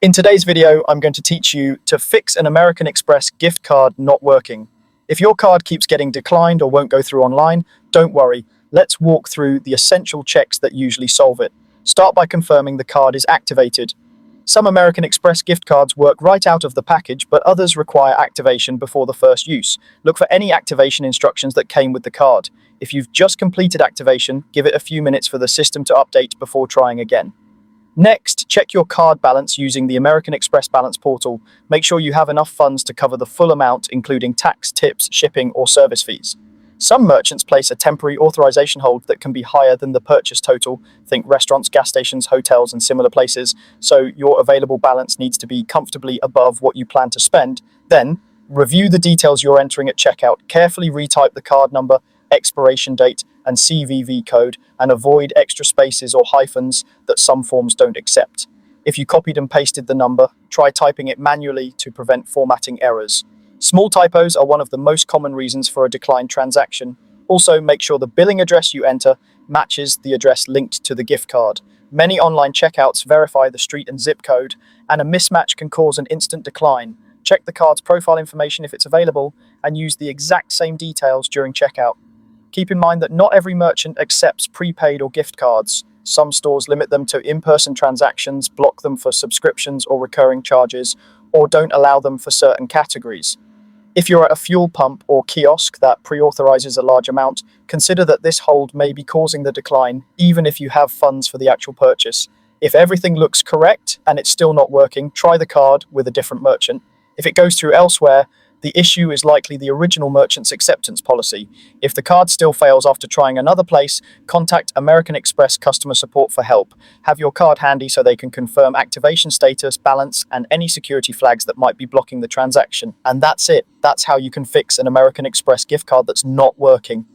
In today's video, I'm going to teach you to fix an American Express gift card not working. If your card keeps getting declined or won't go through online, don't worry. Let's walk through the essential checks that usually solve it. Start by confirming the card is activated. Some American Express gift cards work right out of the package, but others require activation before the first use. Look for any activation instructions that came with the card. If you've just completed activation, give it a few minutes for the system to update before trying again. Next, check your card balance using the American Express Balance portal. Make sure you have enough funds to cover the full amount, including tax, tips, shipping, or service fees. Some merchants place a temporary authorization hold that can be higher than the purchase total. Think restaurants, gas stations, hotels, and similar places. So your available balance needs to be comfortably above what you plan to spend. Then, review the details you're entering at checkout. Carefully retype the card number, expiration date, and CVV code, and avoid extra spaces or hyphens that some forms don't accept. If you copied and pasted the number, try typing it manually to prevent formatting errors. Small typos are one of the most common reasons for a declined transaction. Also, make sure the billing address you enter matches the address linked to the gift card. Many online checkouts verify the street and zip code, and a mismatch can cause an instant decline. Check the card's profile information if it's available, and use the exact same details during checkout. Keep in mind that not every merchant accepts prepaid or gift cards. Some stores limit them to in-person transactions, block them for subscriptions or recurring charges, or don't allow them for certain categories. If you're at a fuel pump or kiosk that pre-authorizes a large amount, consider that this hold may be causing the decline, even if you have funds for the actual purchase. If everything looks correct and it's still not working, try the card with a different merchant. If it goes through elsewhere, the issue is likely the original merchant's acceptance policy. If the card still fails after trying another place, contact American Express customer support for help. Have your card handy so they can confirm activation status, balance, and any security flags that might be blocking the transaction. And that's it. That's how you can fix an American Express gift card that's not working.